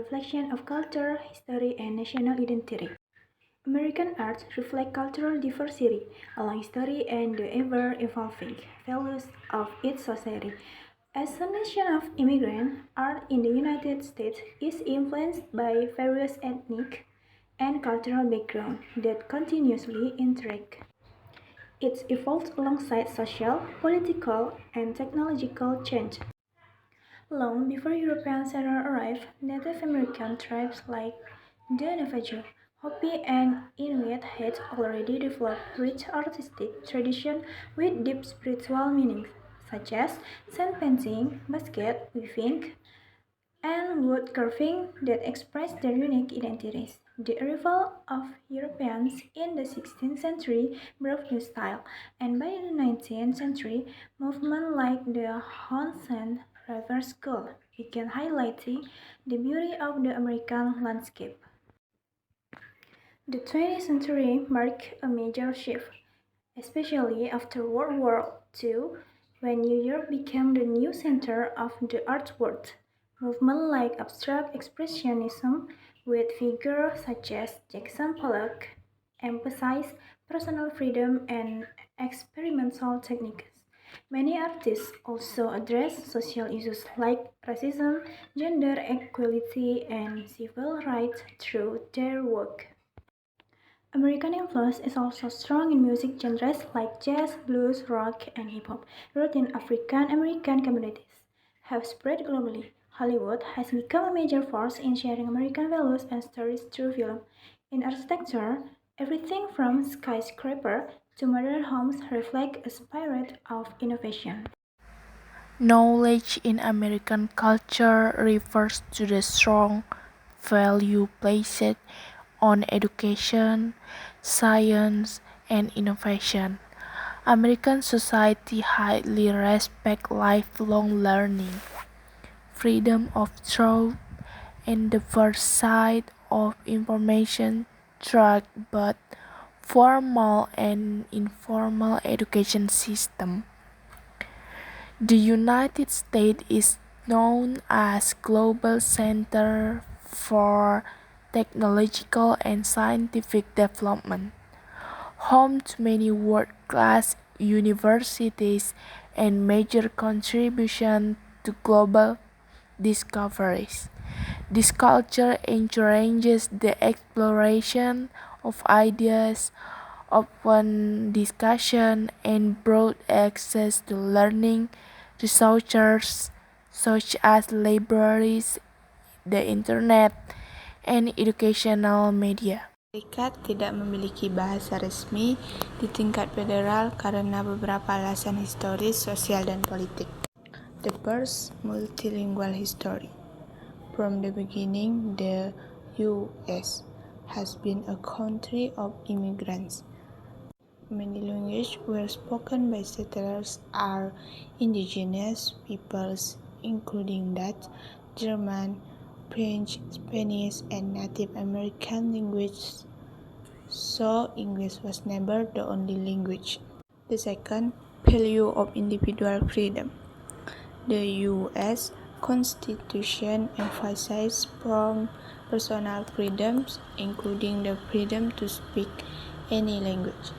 reflection of culture, history, and national identity. American art reflects cultural diversity, along history and the ever-evolving values of its society. As a nation of immigrants, art in the United States is influenced by various ethnic and cultural backgrounds that continuously interact. It evolved alongside social, political, and technological change. Long before European settlers arrived, Native American tribes like the Navajo, Hopi, and Inuit had already developed rich artistic traditions with deep spiritual meanings, such as sand painting, basket weaving, and wood carving that express their unique identities. The arrival of Europeans in the 16th century brought new style, and by the 19th century, movements like the Hudson River School began highlighting the beauty of the American landscape. The 20th century marked a major shift, especially after World War II, when New York became the new center of the art world. Movements like abstract expressionism, with figures such as Jackson Pollock, emphasized personal freedom and experimental techniques. Many artists also address social issues like racism, gender equality, and civil rights through their work. American influence is also strong in music genres like jazz, blues, rock, and hip hop, rooted in African American communities, have spread globally. Hollywood has become a major force in sharing American values and stories through film. In architecture, everything from skyscraper to modern homes reflect a spirit of innovation. Knowledge in American culture refers to the strong value placed on education, science, and innovation. American society highly respects lifelong learning, freedom of thought, and the diversity of information throughout both formal and informal education system. The United States is known as global center for technological and scientific development, home to many world-class universities and major contributions to global discoveries. This culture encourages the exploration of ideas, open discussion, and broad access to learning resources such as libraries, the internet, and educational media. Amerika tidak memiliki bahasa resmi di tingkat federal karena beberapa alasan historis, sosial, dan politik. The first, multilingual history. From the beginning, the U.S. has been a country of immigrants. Many languages were spoken by settlers are indigenous peoples, including Dutch, German, French, Spanish, and Native American languages, so English was never the only language. The second, value of individual freedom. The U.S. Constitution emphasizes personal freedoms, including the freedom to speak any language.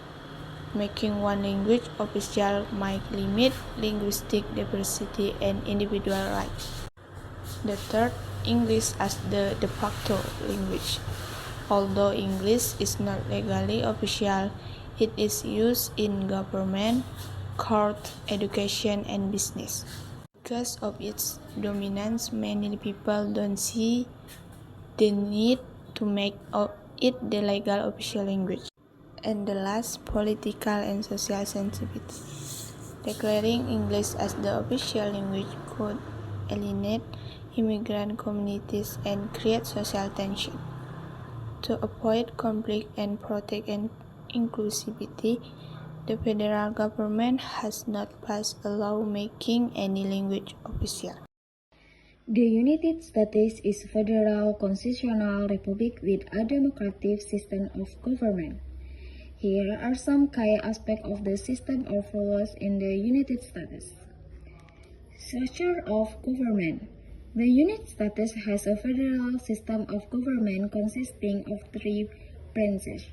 Making one language official might limit linguistic diversity and individual rights. The third, English as the de facto language. Although English is not legally official, it is used in government, court, education, and business. Because of its dominance, many people don't see the need to make it the legal official language. And the last, political and social sensitivity. Declaring English as the official language could alienate immigrant communities and create social tension. To avoid conflict and protect inclusivity, the federal government has not passed a law making any language official. The United States is a federal constitutional republic with a democratic system of government. Here are some key aspects of the system of rules in the United States. Structure of government. The United States has a federal system of government consisting of three branches.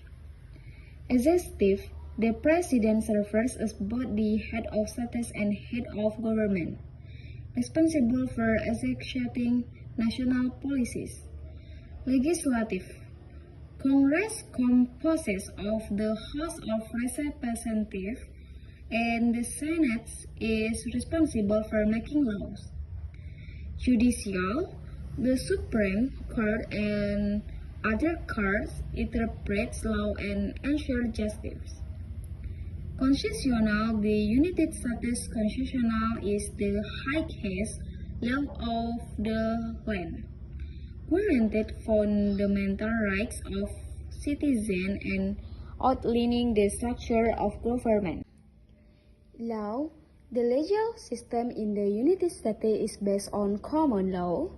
Executive, the president serves as both the head of state and head of government, responsible for executing national policies. Legislative, Congress composes of the House of Representatives and the Senate is responsible for making laws. Judicial, the Supreme Court and other courts interprets law and ensure justice. Constitutional, the United States Constitutional is the highest law of the land, guaranteed fundamental rights of citizens and outlining the structure of government. Law, the legal system in the United States is based on common law,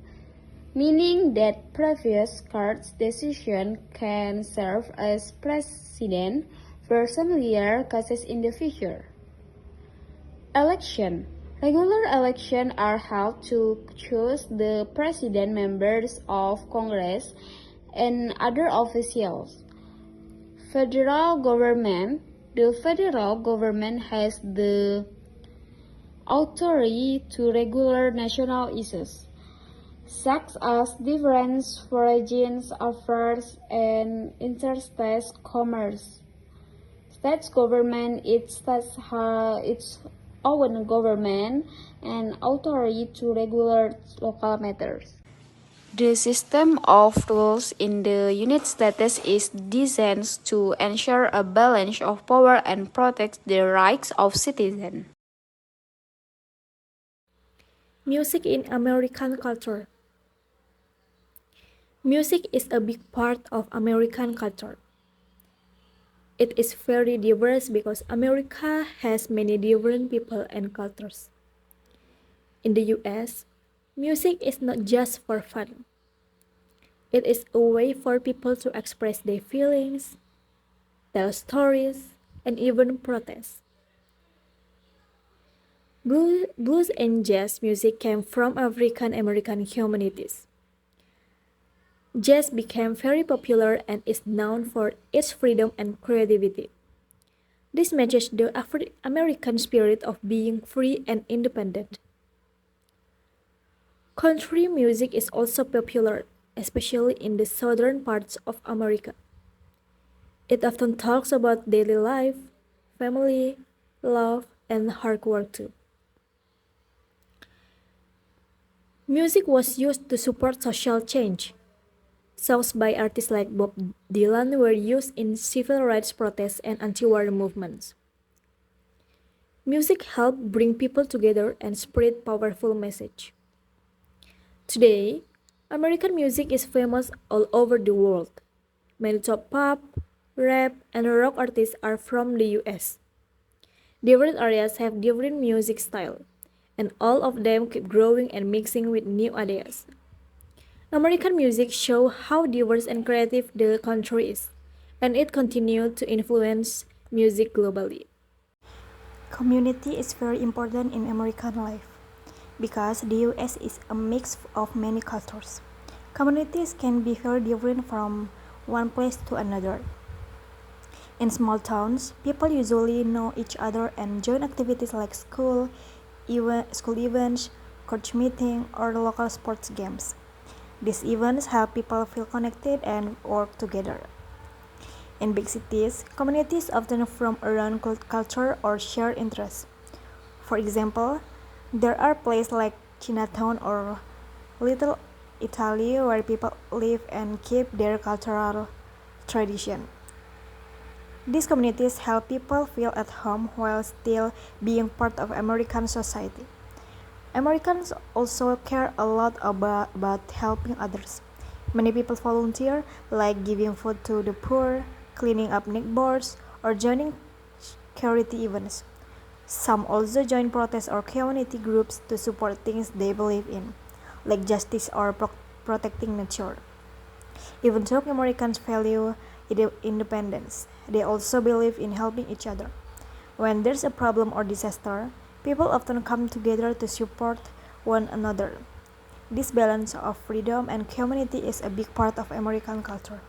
meaning that previous court's decision can serve as precedent for similar cases in the future. Election. Regular elections are held to choose the president, members of Congress, and other officials. Federal government. The federal government has the authority to regulate national issues, such as defense, foreign affairs, and interstate commerce. State government, its own government and authority to regulate local matters. The system of rules in the United States is designed to ensure a balance of power and protect the rights of citizens. Music in American culture. Music is a big part of American culture. It is very diverse because America has many different people and cultures. In the US, music is not just for fun. It is a way for people to express their feelings, tell stories, and even protest. Blues and jazz music came from African American communities. Jazz became very popular and is known for its freedom and creativity. This matches the American spirit of being free and independent. Country music is also popular, especially in the southern parts of America. It often talks about daily life, family, love, and hard work too. Music was used to support social change. Songs by artists like Bob Dylan were used in civil rights protests and anti-war movements. Music helped bring people together and spread powerful message. Today, American music is famous all over the world. Many top pop, rap, and rock artists are from the US. Different areas have different music style, and all of them keep growing and mixing with new ideas. American music shows how diverse and creative the country is, and it continues to influence music globally. Community is very important in American life because the US is a mix of many cultures. Communities can be very different from one place to another. In small towns, people usually know each other and join activities like school events, church meetings, or local sports games. These events help people feel connected and work together. In big cities, communities often form around culture or shared interests. For example, there are places like Chinatown or Little Italy where people live and keep their cultural tradition. These communities help people feel at home while still being part of American society. Americans also care a lot about helping others. Many people volunteer, like giving food to the poor, cleaning up neighborhoods, or joining charity events. Some also join protests or community groups to support things they believe in, like justice or protecting nature. Even though Americans value independence, they also believe in helping each other. When there's a problem or disaster, people often come together to support one another. This balance of freedom and community is a big part of American culture.